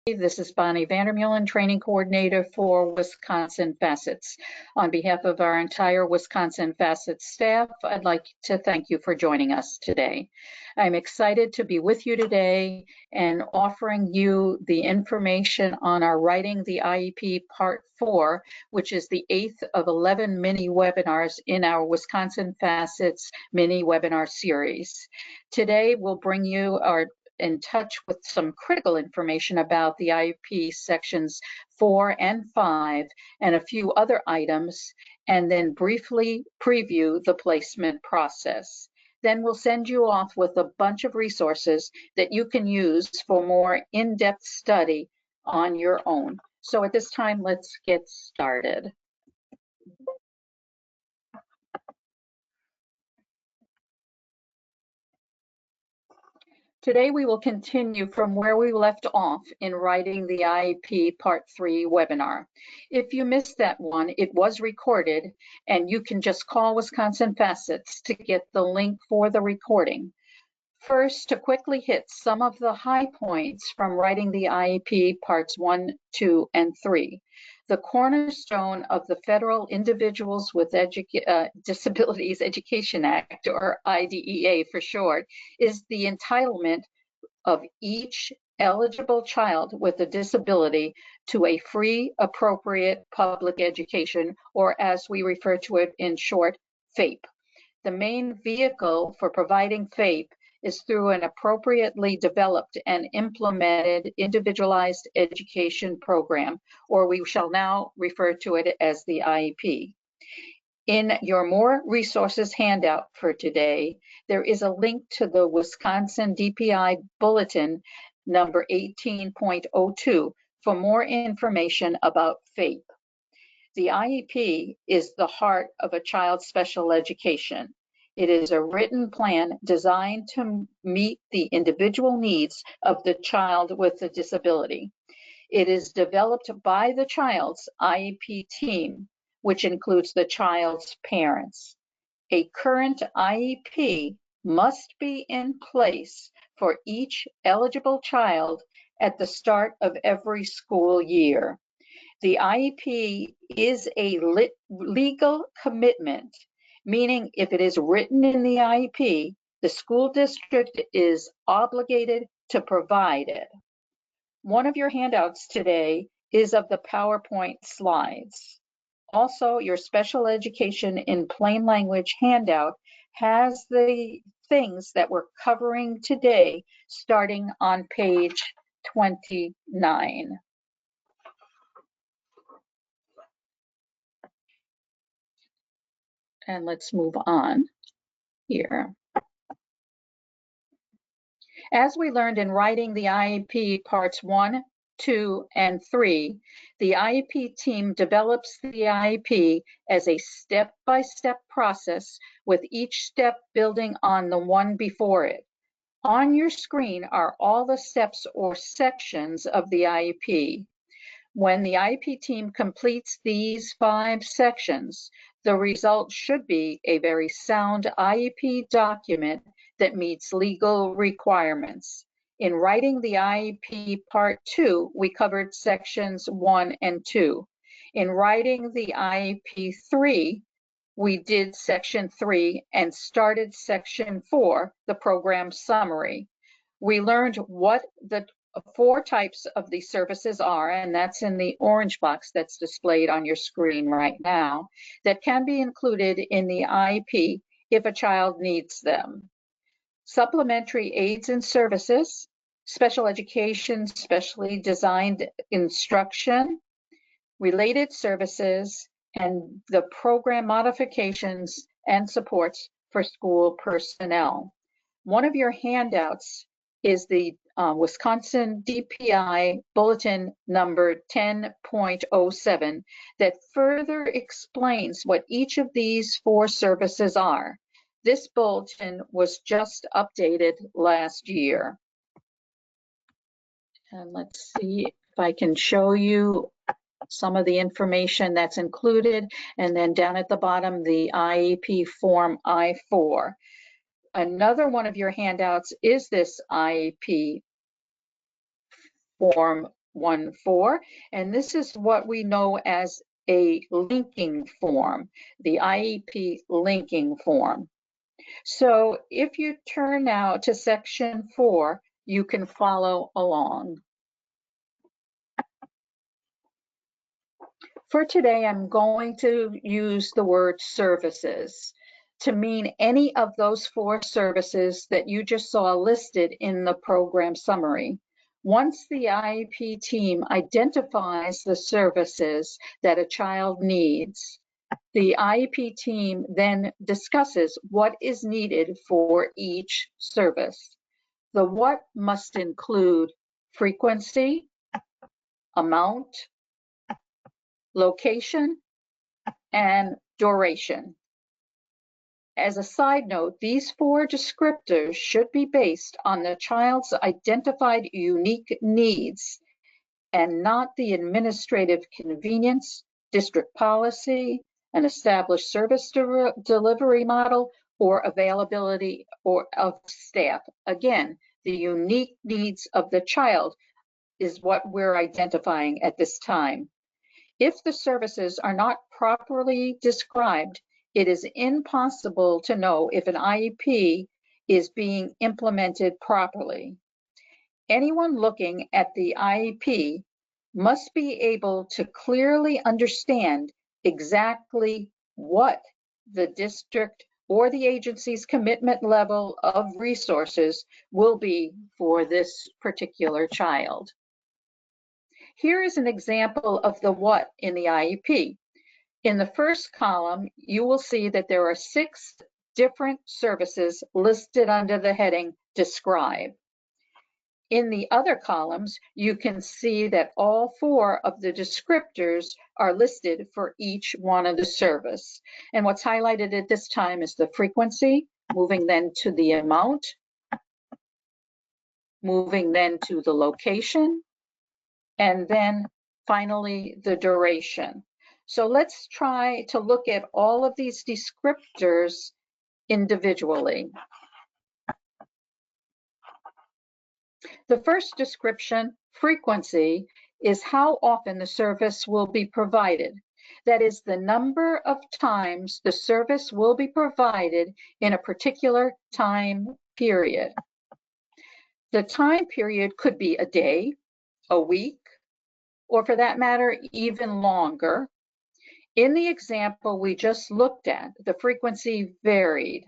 This is Bonnie Vandermeulen, Training Coordinator for Wisconsin Facets. On behalf of our entire Wisconsin Facets staff, I'd like to thank you for joining us today. I'm excited to be with you today and offering you the information on our Writing the IEP Part 4, which is the 8th of 11 mini webinars in our Wisconsin Facets mini webinar series. Today, we'll bring you in touch with some critical information about the IEP sections 4 and 5 and a few other items, and then briefly preview the placement process. Then we'll send you off with a bunch of resources that you can use for more in-depth study on your own. So at this time, let's get started. Today, we will continue from where we left off in Writing the IEP Part 3 webinar. If you missed that one, it was recorded, and you can just call Wisconsin Facets to get the link for the recording. First, to quickly hit some of the high points from Writing the IEP Parts 1, 2, and 3. The cornerstone of the Federal Individuals with Disabilities Education Act, or IDEA for short, is the entitlement of each eligible child with a disability to a free, appropriate public education, or as we refer to it in short, FAPE. The main vehicle for providing FAPE is through an appropriately developed and implemented Individualized Education Program, or we shall now refer to it as the IEP. In your More Resources handout for today, there is a link to the Wisconsin DPI Bulletin number 18.02 for more information about FAPE. The IEP is the heart of a child's special education. It is a written plan designed to meet the individual needs of the child with a disability. It is developed by the child's IEP team, which includes the child's parents. A current IEP must be in place for each eligible child at the start of every school year. The IEP is a legal commitment, meaning if it is written in the IEP, the school district is obligated to provide it. One of your handouts today is of the PowerPoint slides. Also, your special education in plain language handout has the things that we're covering today, starting on page 29. And let's move on here. As we learned in Writing the IEP Parts 1, 2, and 3, the IEP team develops the IEP as a step-by-step process, with each step building on the one before it. On your screen are all the steps or sections of the IEP. When the IEP team completes these 5 sections, the result should be a very sound IEP document that meets legal requirements. In Writing the IEP Part 2, we covered sections 1 and 2. In Writing the IEP 3, we did section 3 and started section 4, the program summary. We learned what the 4 types of these services are, and that's in the orange box that's displayed on your screen right now, that can be included in the IEP if a child needs them. Supplementary aids and services, special education, specially designed instruction, related services, and the program modifications and supports for school personnel. One of your handouts is the Wisconsin DPI Bulletin number 10.07 that further explains what each of these 4 services are. This bulletin was just updated last year. And let's see if I can show you some of the information that's included. And then down at the bottom, the IEP Form I-4. Another one of your handouts is this IEP Form 414, and this is what we know as a linking form, the IEP linking form. So if you turn now to section 4, you can follow along. For today, I'm going to use the word services to mean any of those 4 services that you just saw listed in the program summary. Once the IEP team identifies the services that a child needs, the IEP team then discusses what is needed for each service. The what must include frequency, amount, location, and duration. As a side note, these 4 descriptors should be based on the child's identified unique needs and not the administrative convenience, district policy, an established service delivery model, or availability of staff. Again, the unique needs of the child is what we're identifying at this time. If the services are not properly described, it is impossible to know if an IEP is being implemented properly. Anyone looking at the IEP must be able to clearly understand exactly what the district or the agency's commitment level of resources will be for this particular child. Here is an example of the what in the IEP. In the first column, you will see that there are 6 different services listed under the heading Describe. In the other columns, you can see that all 4 of the descriptors are listed for each one of the service. And what's highlighted at this time is the frequency, moving then to the amount, moving then to the location, and then finally the duration. So let's try to look at all of these descriptors individually. The first description, frequency, is how often the service will be provided. That is the number of times the service will be provided in a particular time period. The time period could be a day, a week, or for that matter, even longer. In the example we just looked at, the frequency varied.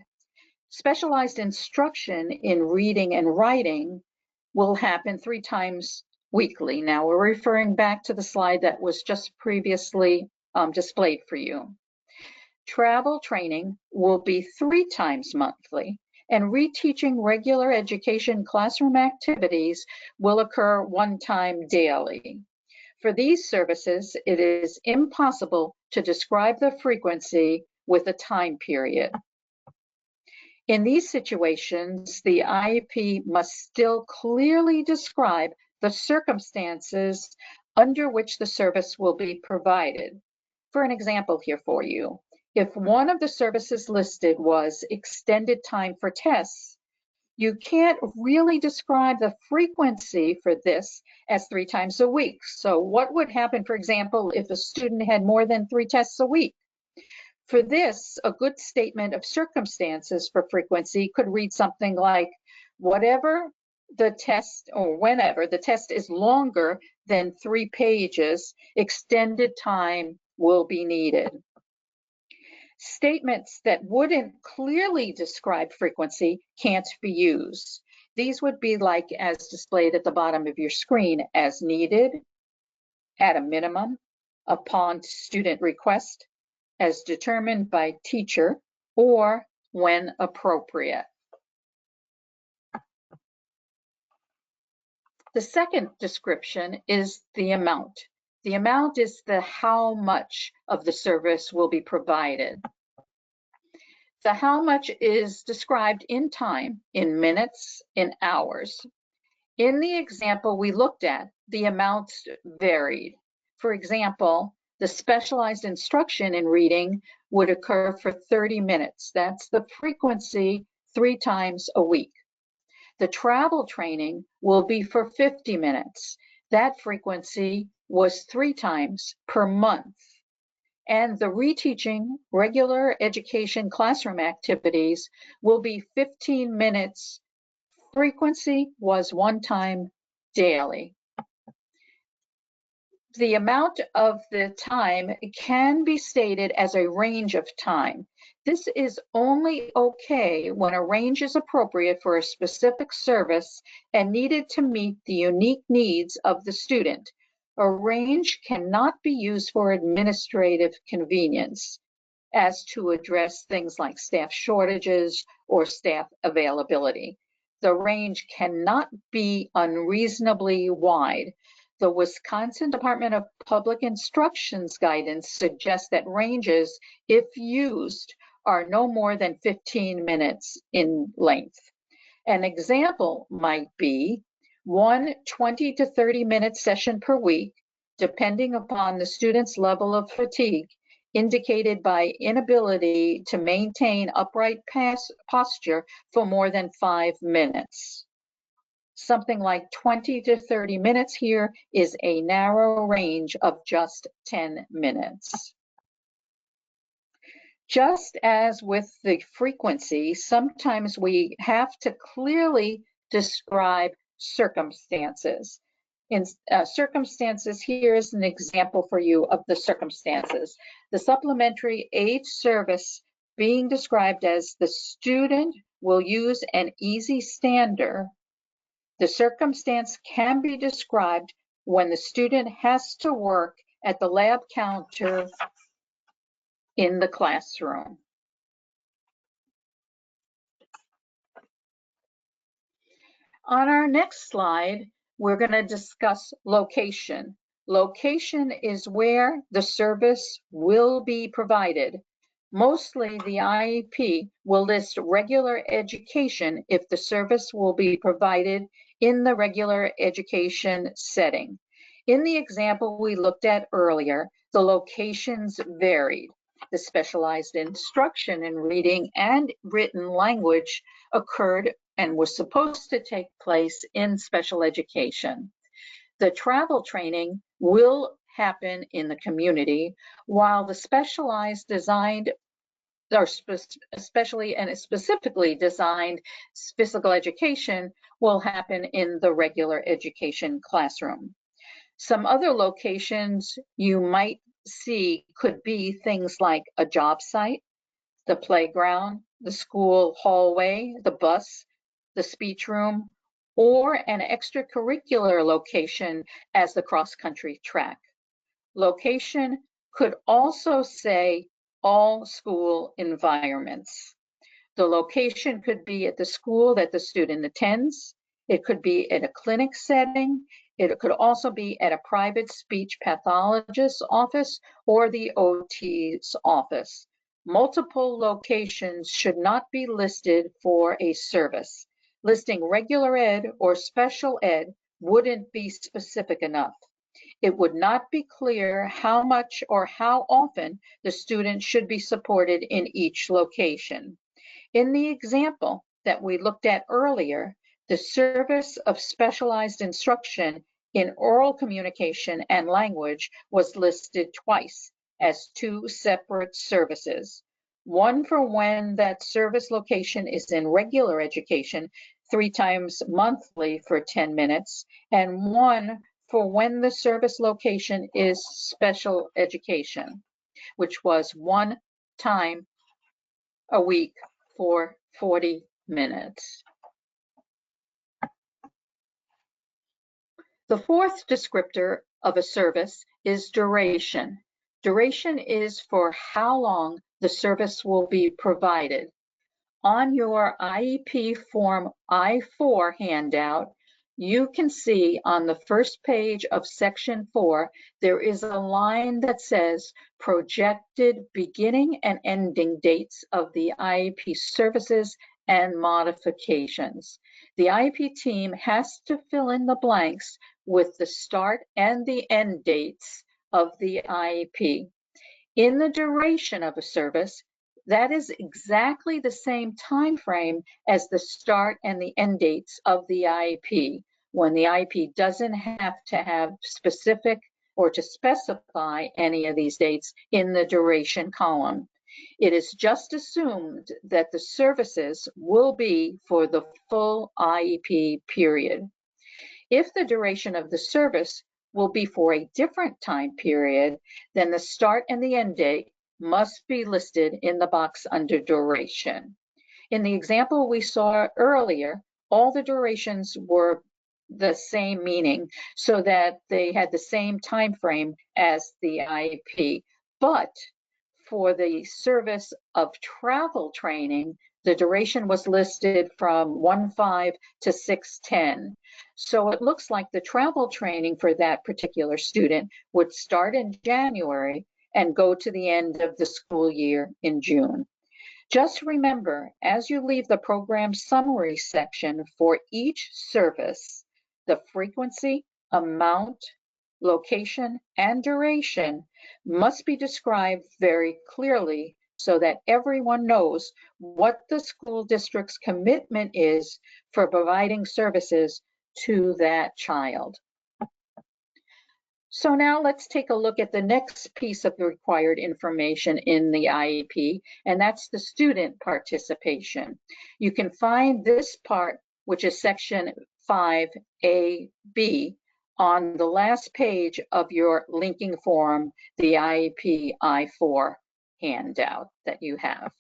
Specialized instruction in reading and writing will happen 3 times weekly. Now we're referring back to the slide that was just previously displayed for you. Travel training will be 3 times monthly, and reteaching regular education classroom activities will occur 1 time daily. For these services, it is impossible to describe the frequency with a time period. In these situations, the IEP must still clearly describe the circumstances under which the service will be provided. For an example here for you, if one of the services listed was extended time for tests, you can't really describe the frequency for this as 3 times a week. So what would happen, for example, if a student had more than 3 tests a week? For this, a good statement of circumstances for frequency could read something like, whatever the test or whenever the test is longer than 3 pages, extended time will be needed. Statements that wouldn't clearly describe frequency can't be used. These would be like as displayed at the bottom of your screen, as needed, at a minimum, upon student request, as determined by teacher, or when appropriate. The second description is the amount. The amount is the how much of the service will be provided. The how much is described in time, in minutes, in hours. In the example we looked at, the amounts varied. For example, the specialized instruction in reading would occur for 30 minutes. That's the frequency 3 times a week. The travel training will be for 50 minutes. That frequency was 3 times per month. And the reteaching regular education classroom activities will be 15 minutes. Frequency was 1 time daily. The amount of the time can be stated as a range of time. This is only okay when a range is appropriate for a specific service and needed to meet the unique needs of the student. A range cannot be used for administrative convenience, as to address things like staff shortages or staff availability. The range cannot be unreasonably wide. The Wisconsin Department of Public Instruction's guidance suggests that ranges, if used, are no more than 15 minutes in length. An example might be one 20 to 30-minute session per week, depending upon the student's level of fatigue, indicated by inability to maintain upright posture for more than 5 minutes. Something like 20 to 30 minutes here is a narrow range of just 10 minutes. Just as with the frequency, sometimes we have to clearly describe circumstances. In circumstances, here is an example for you of the circumstances. The supplementary aid service being described as the student will use an easy stander. The circumstance can be described when the student has to work at the lab counter in the classroom. On our next slide, we're going to discuss location. Location is where the service will be provided. Mostly the IEP will list regular education if the service will be provided in the regular education setting. In the example we looked at earlier, the locations varied. The specialized instruction in reading and written language occurred and was supposed to take place in special education. The travel training will happen in the community, while the specialized designed or specifically designed physical education will happen in the regular education classroom. Some other locations you might see could be things like a job site, the playground, the school hallway, the bus, the speech room, or an extracurricular location as the cross-country track. Location could also say all school environments. The location could be at the school that the student attends. It could be at a clinic setting. It could also be at a private speech pathologist's office or the OT's office. Multiple locations should not be listed for a service. Listing regular ed or special ed wouldn't be specific enough. It would not be clear how much or how often the student should be supported in each location. In the example that we looked at earlier, the service of specialized instruction in oral communication and language was listed twice as 2 separate services. One for when that service location is in regular education, 3 times monthly for 10 minutes, and one for when the service location is special education, which was 1 time a week for 40 minutes. The fourth descriptor of a service is duration. Duration is for how long the service will be provided. On your IEP Form I-4 handout, you can see on the first page of Section 4, there is a line that says projected beginning and ending dates of the IEP services and modifications. The IEP team has to fill in the blanks with the start and the end dates of the IEP. In the duration of a service, that is exactly the same time frame as the start and the end dates of the IEP. when the IEP doesn't have to have specific or to specify any of these dates in the duration column. It is just assumed that the services will be for the full IEP period. If the duration of the service will be for a different time period, then the start and the end date must be listed in the box under duration. In the example we saw earlier, all the durations were the same meaning, so that they had the same time frame as the IEP. But for the service of travel training, the duration was listed from 1/5 to 6/10. So it looks like the travel training for that particular student would start in January and go to the end of the school year in June. Just remember, as you leave the program summary section for each service, the frequency, amount, location, and duration must be described very clearly so that everyone knows what the school district's commitment is for providing services to that child. So now let's take a look at the next piece of the required information in the IEP, and that's the student participation. You can find this part, which is section 5AB, on the last page of your linking form, the IEP I-4 handout that you have.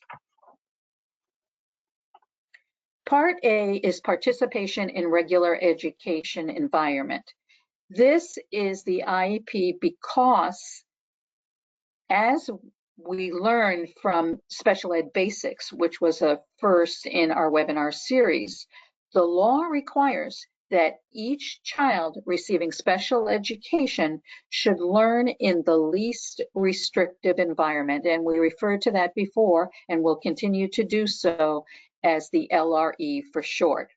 Part A is participation in regular education environment. This is the IEP because, as we learned from Special Ed Basics, which was a first in our webinar series, the law requires that each child receiving special education should learn in the least restrictive environment. And we referred to that before and will continue to do so as the LRE for short.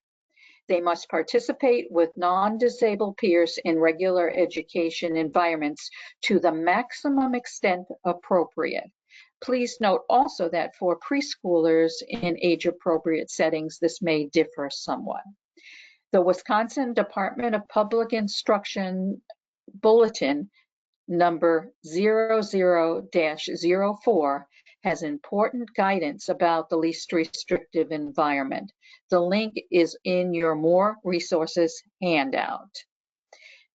They must participate with non-disabled peers in regular education environments to the maximum extent appropriate. Please note also that for preschoolers in age-appropriate settings, this may differ somewhat. The Wisconsin Department of Public Instruction Bulletin number 00-04 has important guidance about the least restrictive environment. The link is in your More Resources handout.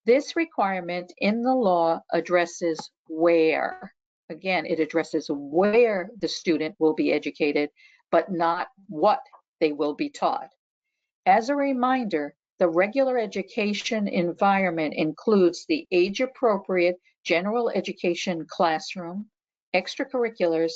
This requirement in the law addresses where. Again, it addresses where the student will be educated, but not what they will be taught. As a reminder, the regular education environment includes the age-appropriate general education classroom, extracurriculars,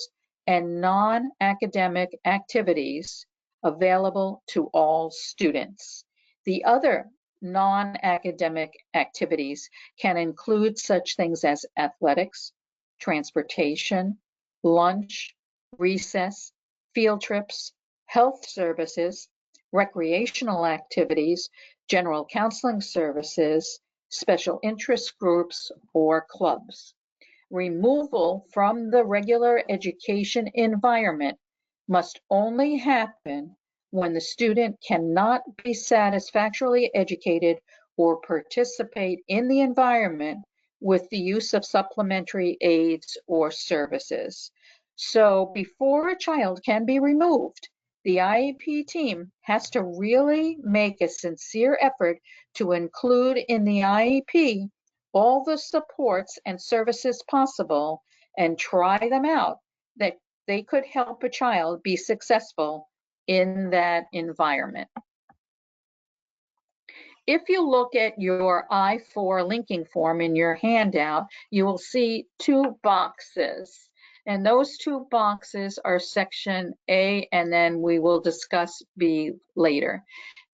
and non-academic activities available to all students. The other non-academic activities can include such things as athletics, transportation, lunch, recess, field trips, health services, recreational activities, general counseling services, special interest groups, or clubs. Removal from the regular education environment must only happen when the student cannot be satisfactorily educated or participate in the environment with the use of supplementary aids or services. So before a child can be removed, the IEP team has to really make a sincere effort to include in the IEP all the supports and services possible and try them out that they could help a child be successful in that environment. If you look at your I-4 linking form in your handout, you will see two boxes. And those two boxes are section A, and then we will discuss B later.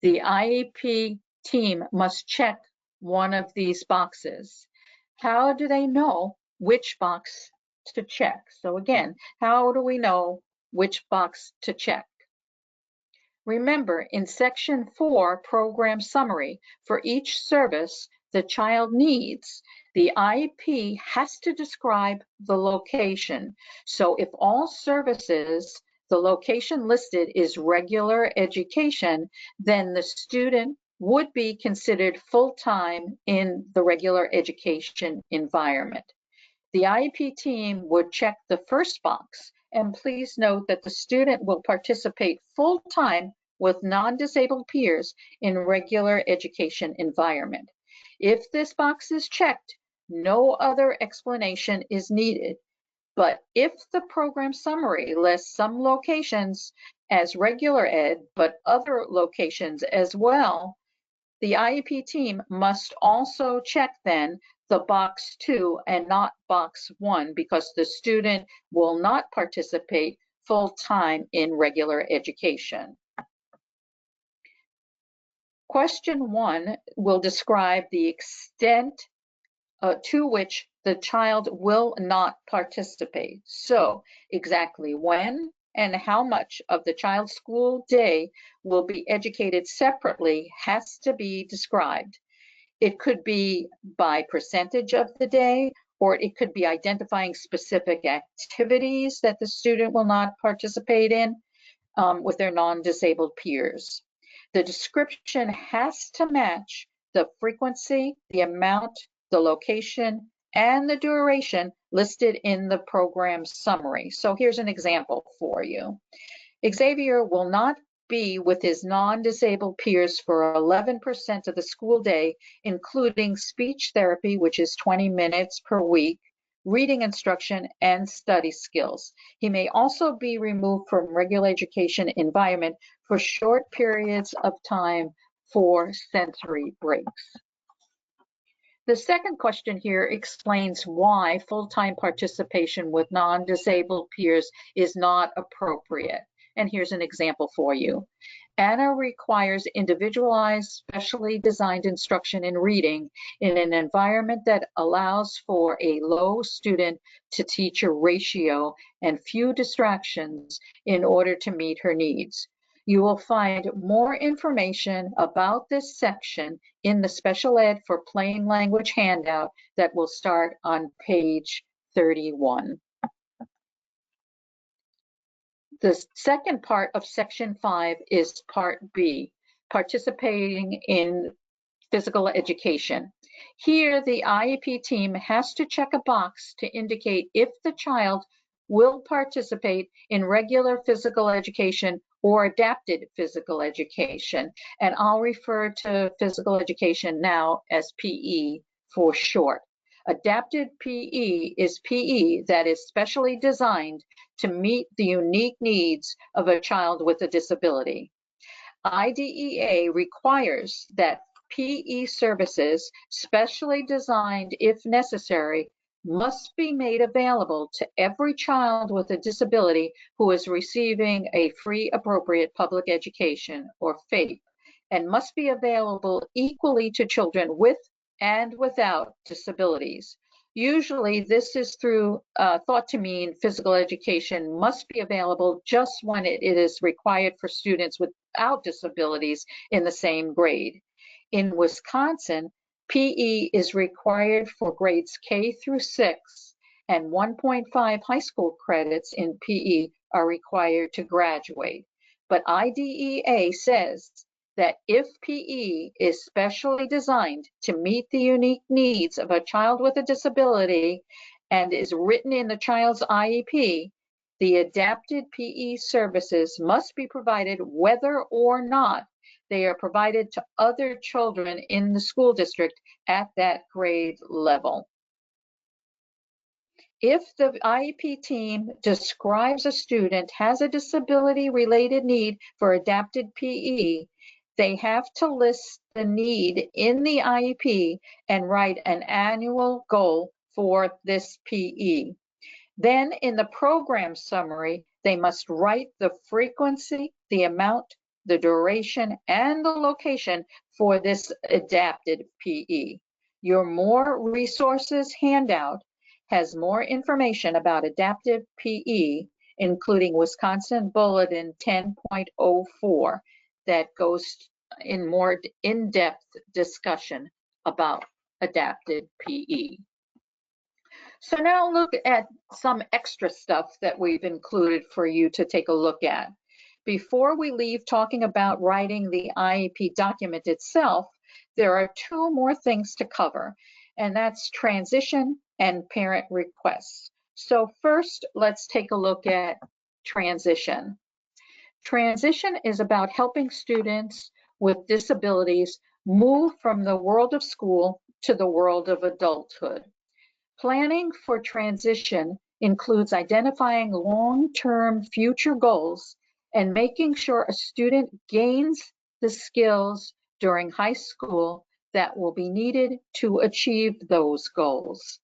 The IEP team must check one of these boxes. How do they know which box to check? So again, how do we know which box to check? Remember, in section 4, program summary, for each service the child needs, the IEP has to describe the location. So if all services, the location listed is regular education, then the student would be considered full-time in the regular education environment. The IEP team would check the first box, and please note that the student will participate full-time with non-disabled peers in regular education environment. If this box is checked, no other explanation is needed. But if the program summary lists some locations as regular ed, but other locations as well, the IEP team must also check then the box 2 and not box 1, because the student will not participate full-time in regular education. Question 1 will describe the extent to which the child will not participate. So exactly when and how much of the child's school day will be educated separately has to be described. It could be by percentage of the day, or it could be identifying specific activities that the student will not participate in with their non-disabled peers. The description has to match the frequency, the amount, the location, and the duration listed in the program summary. So here's an example for you. Xavier will not be with his non-disabled peers for 11% of the school day, including speech therapy, which is 20 minutes per week, reading instruction, and study skills. He may also be removed from regular education environment for short periods of time for sensory breaks. The second question here explains why full-time participation with non-disabled peers is not appropriate. And here's an example for you. Anna requires individualized, specially designed instruction in reading in an environment that allows for a low student to teacher ratio and few distractions in order to meet her needs. You will find more information about this section in the Special Ed for Plain Language handout that will start on page 31. The second part of section 5 is part B, participating in physical education. Here, the IEP team has to check a box to indicate if the child will participate in regular physical education or adapted physical education. And I'll refer to physical education now as PE for short. Adapted PE is PE that is specially designed to meet the unique needs of a child with a disability. IDEA requires that PE services, specially designed if necessary, must be made available to every child with a disability who is receiving a free appropriate public education, or FAPE, and must be available equally to children with and without disabilities. Usually this is thought to mean physical education must be available just when it is required for students without disabilities in the same grade. In Wisconsin, PE is required for grades K through 6, and 1.5 high school credits in PE are required to graduate. But IDEA says that if PE is specially designed to meet the unique needs of a child with a disability and is written in the child's IEP, the adapted PE services must be provided whether or not they are provided to other children in the school district at that grade level. If the IEP team describes a student has a disability-related need for adapted PE, they have to list the need in the IEP and write an annual goal for this PE. Then in the program summary, they must write the frequency, the amount, the duration, and the location for this adapted PE. Your More Resources handout has more information about adaptive PE, including Wisconsin Bulletin 10.04, that goes in more in-depth discussion about adapted PE. So now look at some extra stuff that we've included for you to take a look at. Before we leave talking about writing the IEP document itself, there are two more things to cover, and that's transition and parent requests. So first, let's take a look at transition. Transition is about helping students with disabilities move from the world of school to the world of adulthood. Planning for transition includes identifying long-term future goals and making sure a student gains the skills during high school that will be needed to achieve those goals.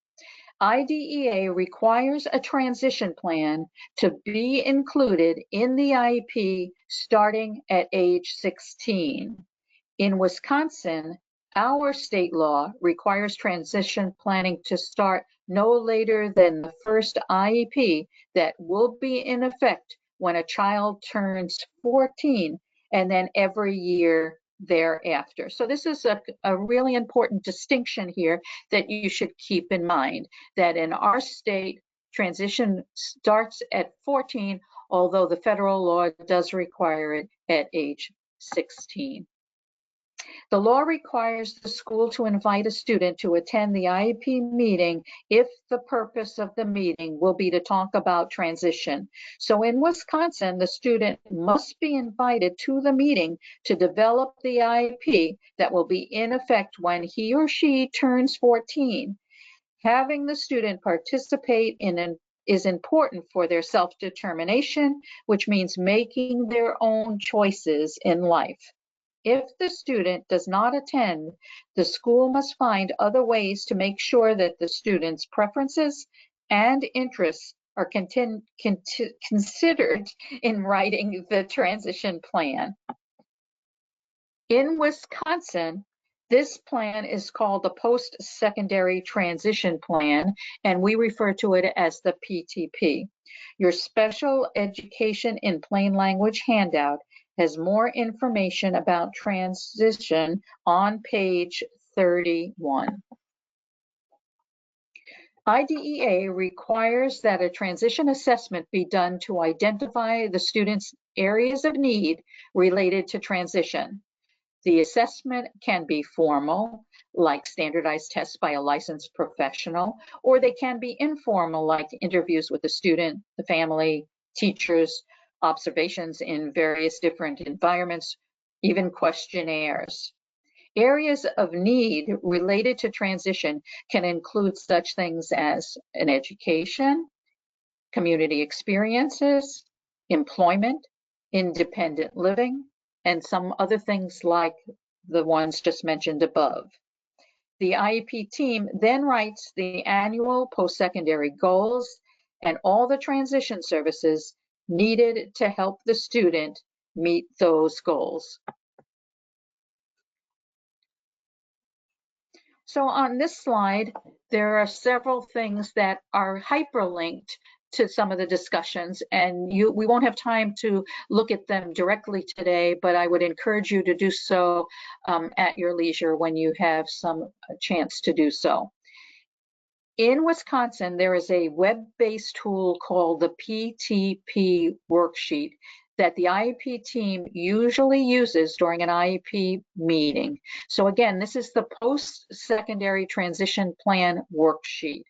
IDEA requires a transition plan to be included in the IEP starting at age 16. In Wisconsin, our state law requires transition planning to start no later than the first IEP that will be in effect when a child turns 14 and then every year thereafter. So this is a really important distinction here that you should keep in mind, that in our state, transition starts at 14, although the federal law does require it at age 16. The law requires the school to invite a student to attend the IEP meeting if the purpose of the meeting will be to talk about transition. So in Wisconsin, the student must be invited to the meeting to develop the IEP that will be in effect when he or she turns 14. Having the student participate is important for their self-determination, which means making their own choices in life. If the student does not attend, the school must find other ways to make sure that the student's preferences and interests are considered in writing the transition plan. In Wisconsin, this plan is called the Post-Secondary Transition Plan, and we refer to it as the PTP. Your Special Education in Plain Language handout has more information about transition on page 31. IDEA requires that a transition assessment be done to identify the student's areas of need related to transition. The assessment can be formal, like standardized tests by a licensed professional, or they can be informal, like interviews with the student, the family, teachers, observations in various different environments, even questionnaires. Areas of need related to transition can include such things as an education, community experiences, employment, independent living, and some other things like the ones just mentioned above. The IEP team then writes the annual post-secondary goals and all the transition services needed to help the student meet those goals. So on this slide, there are several things that are hyperlinked to some of the discussions, and we won't have time to look at them directly today, but I would encourage you to do so at your leisure when you have some chance to do so. In Wisconsin, there is a web-based tool called the PTP worksheet that the IEP team usually uses during an IEP meeting. So again, this is the post-secondary transition plan worksheet.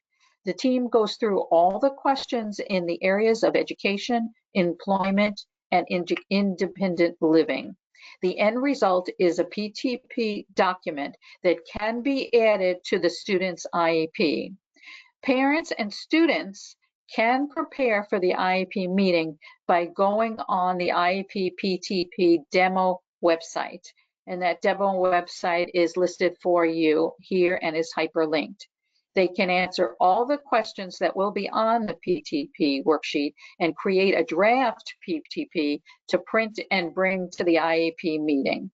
The team goes through all the questions in the areas of education, employment, and independent living. The end result is a PTP document that can be added to the student's IEP. Parents and students can prepare for the IEP meeting by going on the IEP PTP demo website. And that demo website is listed for you here and is hyperlinked. They can answer all the questions that will be on the PTP worksheet and create a draft PTP to print and bring to the IEP meeting.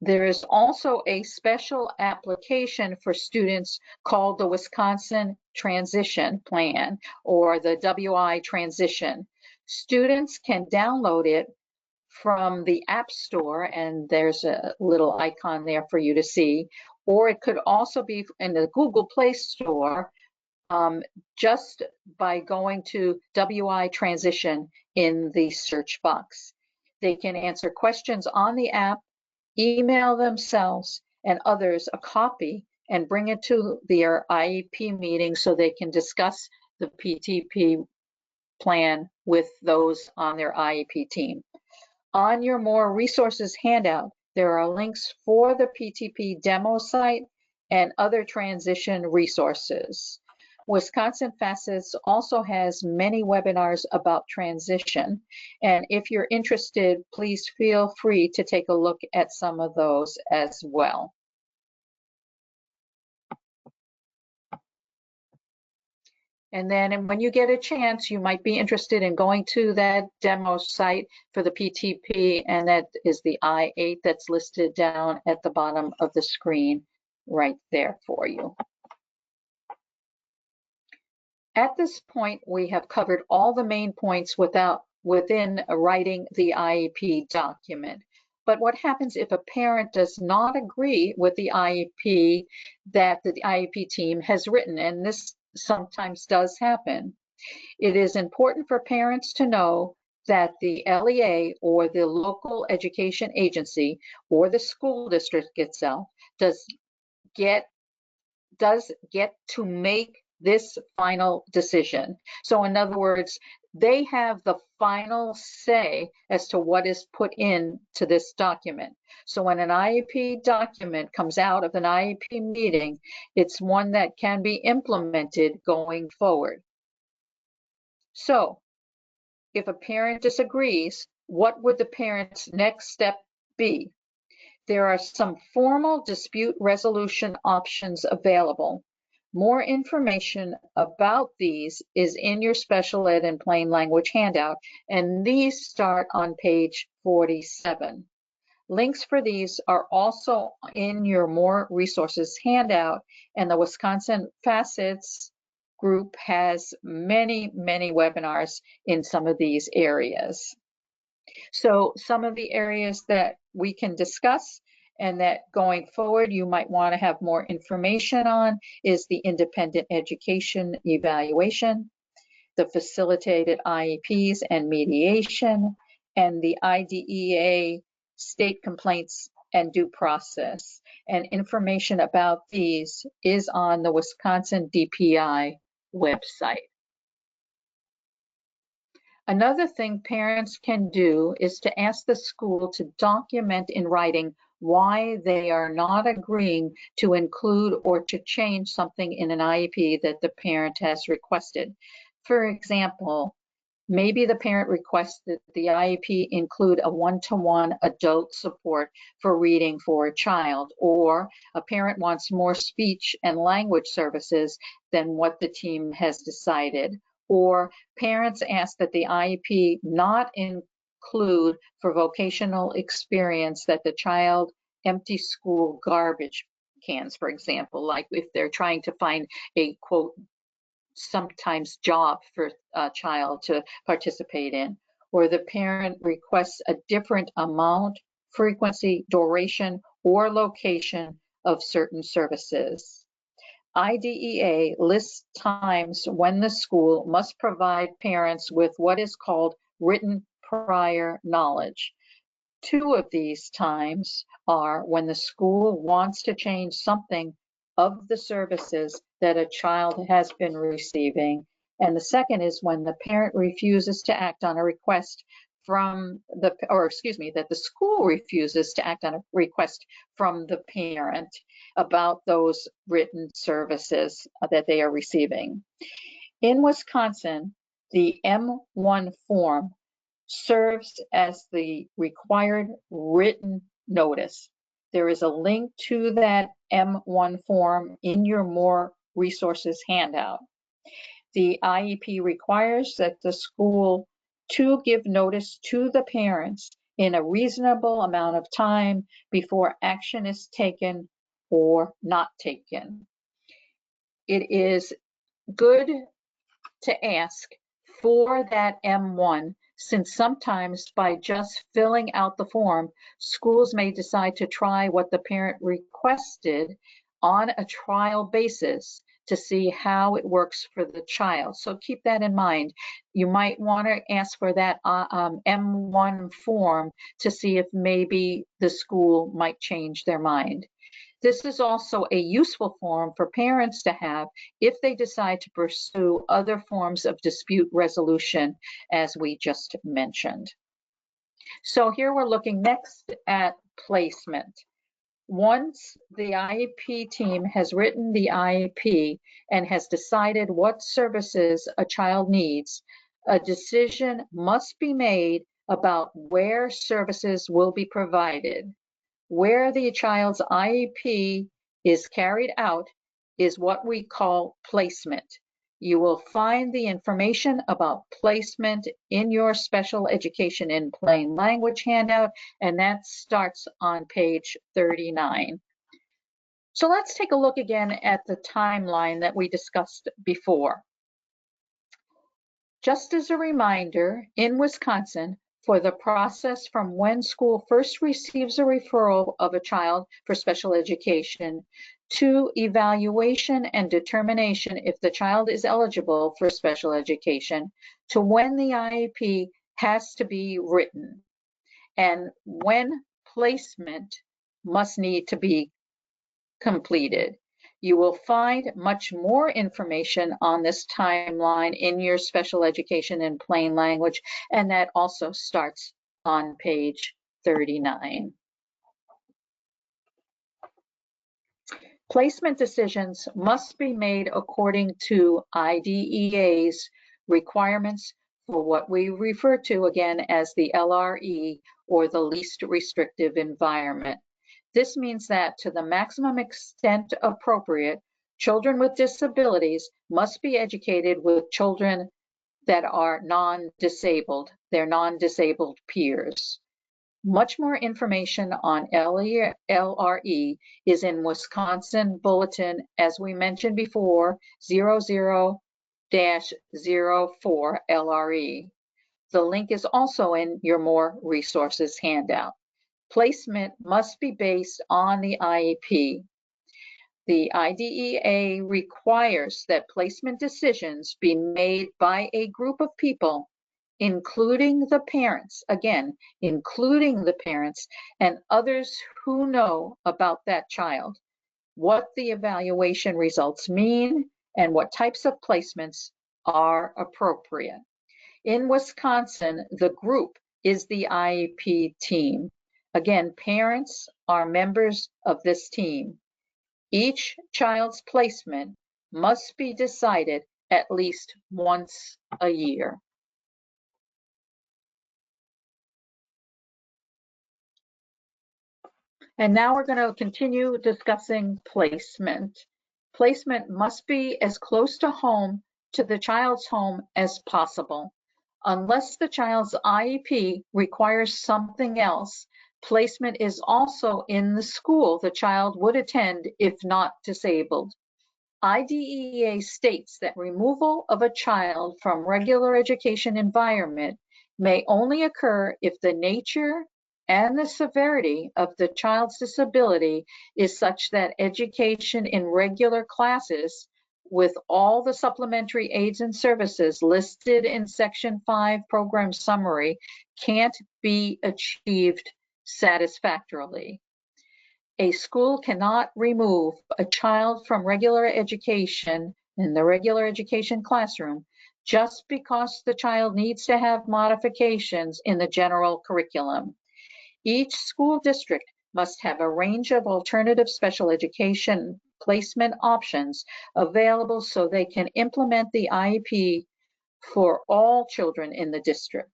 There is also a special application for students called the Wisconsin Transition Plan, or the WI Transition. Students can download it from the App Store, and there's a little icon there for you to see, or it could also be in the Google Play Store just by going to WI Transition in the search box. They can answer questions on the app, email themselves and others a copy, and bring it to their IEP meeting so they can discuss the PTP plan with those on their IEP team. On your More Resources handout, there are links for the PTP demo site and other transition resources. Wisconsin Facets also has many webinars about transition, and if you're interested, please feel free to take a look at some of those as well. And then when you get a chance, you might be interested in going to that demo site for the PTP, and that is the I-8 that's listed down at the bottom of the screen right there for you. At this point, we have covered all the main points within writing the IEP document. But what happens if a parent does not agree with the IEP that the IEP team has written? And this sometimes does happen. It is important for parents to know that the LEA or the local education agency or the school district itself does get to make this final decision. So in other words, they have the final say as to what is put into this document. So when an IEP document comes out of an IEP meeting, it's one that can be implemented going forward. So if a parent disagrees, what would the parent's next step be? There are some formal dispute resolution options available. More information about these is in your special ed and plain language handout, and these start on page 47. Links for these are also in your More Resources handout, and the Wisconsin Facets group has many, many webinars in some of these areas. So some of the areas that we can discuss and that going forward you might want to have more information on is the independent education evaluation, the facilitated IEPs and mediation, and the IDEA state complaints and due process. And information about these is on the Wisconsin DPI website. Another thing parents can do is to ask the school to document in writing why they are not agreeing to include or to change something in an IEP that the parent has requested. For example, maybe the parent requests that the IEP include a one-to-one adult support for reading for a child, or a parent wants more speech and language services than what the team has decided. Or parents ask that the IEP not include for vocational experience that the child empty school garbage cans, for example, like if they're trying to find a quote, sometimes job for a child to participate in, or the parent requests a different amount, frequency, duration, or location of certain services. IDEA lists times when the school must provide parents with what is called written prior knowledge. Two of these times are when the school wants to change something of the services that a child has been receiving, and the second is when the parent refuses to act on a request from the, or excuse me, that the school refuses to act on a request from the parent about those written services that they are receiving. In Wisconsin, the M1 form serves as the required written notice. There is a link to that M1 form in your More Resources handout. The IEP requires that the school to give notice to the parents in a reasonable amount of time before action is taken or not taken. It is good to ask for that M1, since sometimes by just filling out the form, schools may decide to try what the parent requested on a trial basis to see how it works for the child. So keep that in mind. You might want to ask for that M1 form to see if maybe the school might change their mind. This is also a useful form for parents to have if they decide to pursue other forms of dispute resolution, as we just mentioned. So here we're looking next at placement. Once the IEP team has written the IEP and has decided what services a child needs, a decision must be made about where services will be provided. Where the child's IEP is carried out is what we call placement. You will find the information about placement in your special education in plain language handout, and that starts on page 39. So let's take a look again at the timeline that we discussed before. Just as a reminder, in Wisconsin, for the process from when school first receives a referral of a child for special education to evaluation and determination if the child is eligible for special education, to when the IEP has to be written, and when placement must need to be completed. You will find much more information on this timeline in your special education in plain language, and that also starts on page 39. Placement decisions must be made according to IDEA's requirements for what we refer to again as the LRE, or the least restrictive environment. This means that to the maximum extent appropriate, children with disabilities must be educated with children that are non-disabled, their non-disabled peers. Much more information on LRE is in Wisconsin Bulletin, as we mentioned before, 00-04 LRE. The link is also in your More Resources handout. Placement must be based on the IEP. The IDEA requires that placement decisions be made by a group of people, including the parents, again, including the parents and others who know about that child, what the evaluation results mean, and what types of placements are appropriate. In Wisconsin, the group is the IEP team. Again, parents are members of this team. Each child's placement must be decided at least once a year. And now we're going to continue discussing placement. Placement must be as close to home, to the child's home, as possible. Unless the child's IEP requires something else, placement is also in the school the child would attend if not disabled. IDEA states that removal of a child from regular education environment may only occur if the nature and the severity of the child's disability is such that education in regular classes with all the supplementary aids and services listed in Section 5 program summary can't be achieved satisfactorily. A school cannot remove a child from regular education in the regular education classroom just because the child needs to have modifications in the general curriculum. Each school district must have a range of alternative special education placement options available so they can implement the IEP for all children in the district.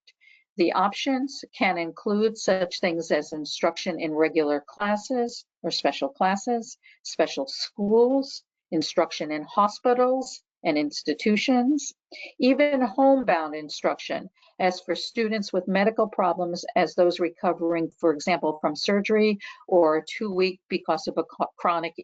The options can include such things as instruction in regular classes or special classes, special schools, instruction in hospitals and institutions, even homebound instruction, as for students with medical problems, as those recovering, for example, from surgery or a 2-week because of a chronic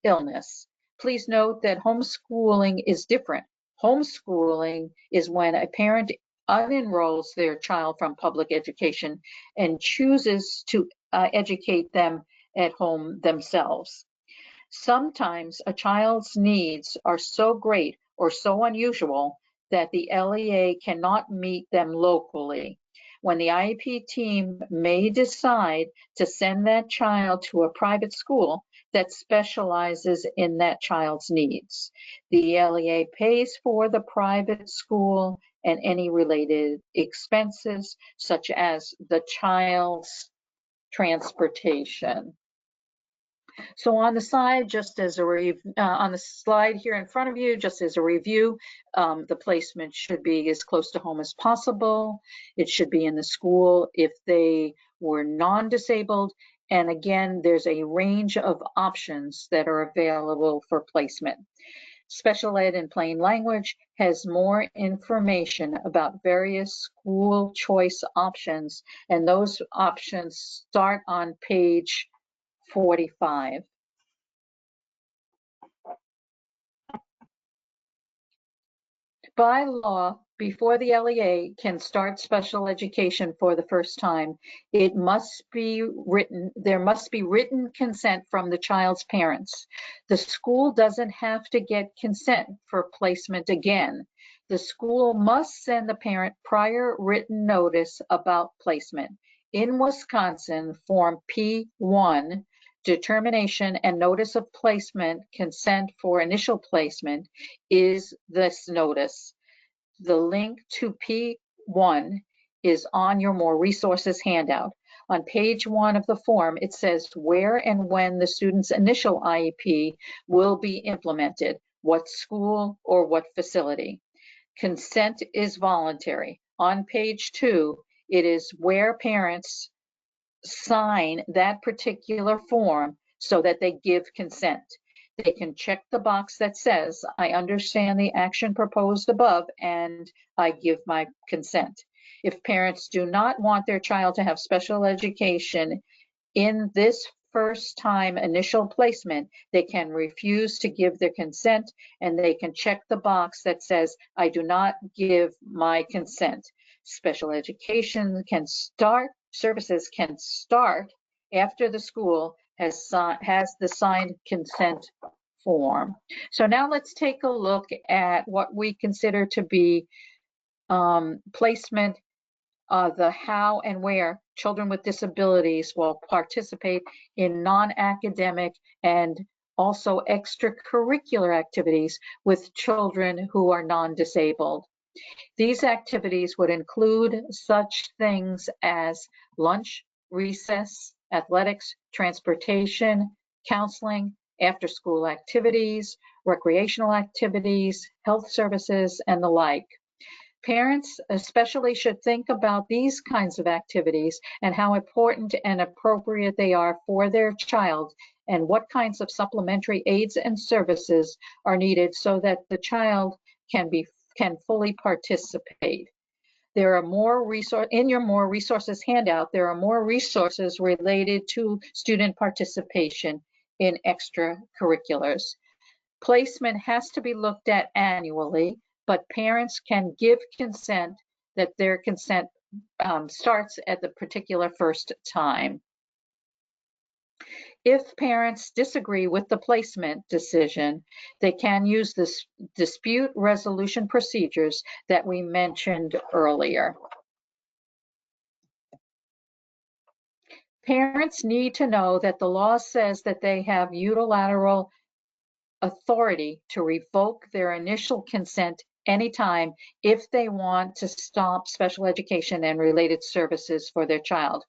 illness. Please note that homeschooling is different. Homeschooling is when a parent unenrolls their child from public education and chooses to educate them at home themselves. Sometimes a child's needs are so great or so unusual that the LEA cannot meet them locally, when the IEP team may decide to send that child to a private school that specializes in that child's needs. The LEA pays for the private school and any related expenses, such as the child's transportation. So on the side, just as a on the slide here in front of you, just as a review, the placement should be as close to home as possible. It should be in the school if they were non-disabled. And again, there's a range of options that are available for placement. Special Ed in Plain Language has more information about various school choice options, and those options start on page 45. By law, before the LEA can start special education for the first time, there must be written consent from the child's parents. The school doesn't have to get consent for placement again. The school must send the parent prior written notice about placement. In Wisconsin, Form P1, Determination and Notice of Placement Consent for Initial Placement, is this notice. The link to P1 is on your More Resources handout. On page 1 of the form, it says where and when the student's initial IEP will be implemented, what school or what facility. Consent is voluntary. On page 2, it is where parents sign that particular form so that they give consent. They can check the box that says, I understand the action proposed above and I give my consent. If parents do not want their child to have special education in this first time initial placement, they can refuse to give their consent, and they can check the box that says, I do not give my consent. Special education services can start after the school has the signed consent form. So now let's take a look at what we consider to be placement, the how and where children with disabilities will participate in non-academic and also extracurricular activities with children who are non-disabled. These activities would include such things as lunch, recess, athletics, transportation, counseling, after-school activities, recreational activities, health services, and the like. Parents especially should think about these kinds of activities and how important and appropriate they are for their child, and what kinds of supplementary aids and services are needed so that the child can fully participate. There are more in your More Resources handout, there are more resources related to student participation in extracurriculars. Placement has to be looked at annually, but parents can give consent that their consent starts at the particular first time. If parents disagree with the placement decision, they can use the dispute resolution procedures that we mentioned earlier. Parents need to know that the law says that they have unilateral authority to revoke their initial consent anytime if they want to stop special education and related services for their child.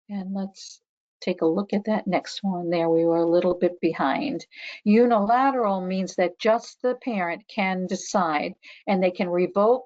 And let's take a look at that next one there. We were a little bit behind. Unilateral means that just the parent can decide, and they can revoke,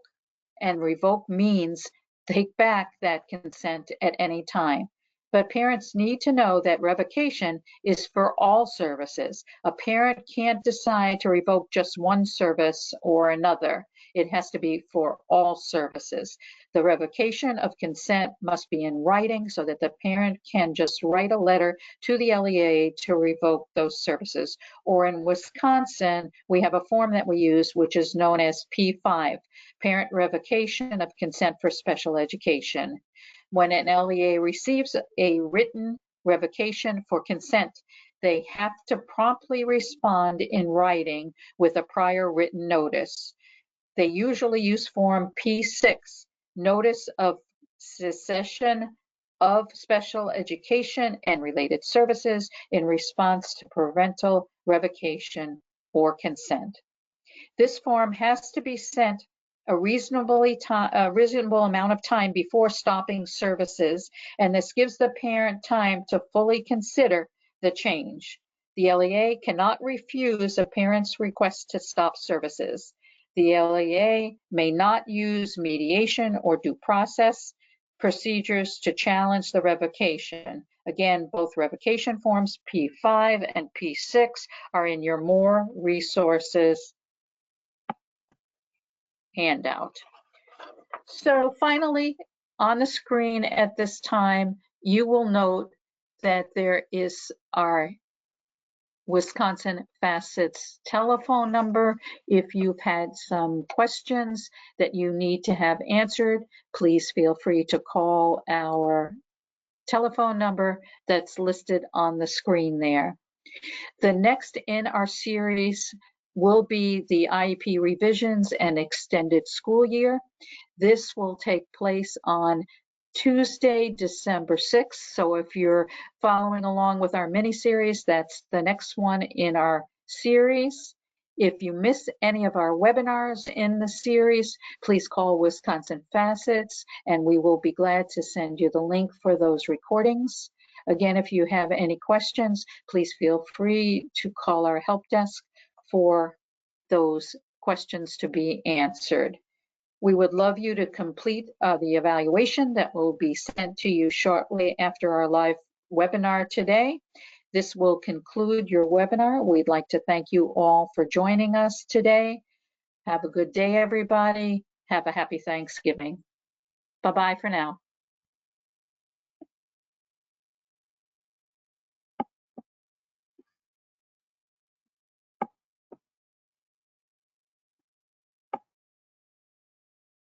and revoke means take back that consent at any time. But parents need to know that revocation is for all services. A parent can't decide to revoke just one service or another. It has to be for all services. The revocation of consent must be in writing so that the parent can just write a letter to the LEA to revoke those services. Or in Wisconsin, we have a form that we use, which is known as P5, Parent Revocation of Consent for Special Education. When an LEA receives a written revocation, for consent. They have to promptly respond in writing with a prior written notice. They usually use Form P6, Notice of Cessation of Special Education and Related Services in response to parental revocation or consent. This form has to be sent a reasonable amount of time before stopping services, and this gives the parent time to fully consider the change. The LEA cannot refuse a parent's request to stop services. The LEA may not use mediation or due process procedures to challenge the revocation. Again, both revocation forms P5 and P6 are in your More Resources handout. So finally, on the screen at this time, you will note that there is our Wisconsin Facets telephone number. If you've had some questions that you need to have answered, please feel free to call our telephone number that's listed on the screen there. The next in our series will be the IEP revisions and extended school year. This will take place on Tuesday, December 6th. So if you're following along with our mini series, that's the next one in our series. If you miss any of our webinars in the series, please call Wisconsin Facets and we will be glad to send you the link for those recordings. Again, if you have any questions, please feel free to call our help desk for those questions to be answered. We would love you to complete the evaluation that will be sent to you shortly after our live webinar today. This will conclude your webinar. We'd like to thank you all for joining us today. Have a good day, everybody. Have a happy Thanksgiving. Bye-bye for now.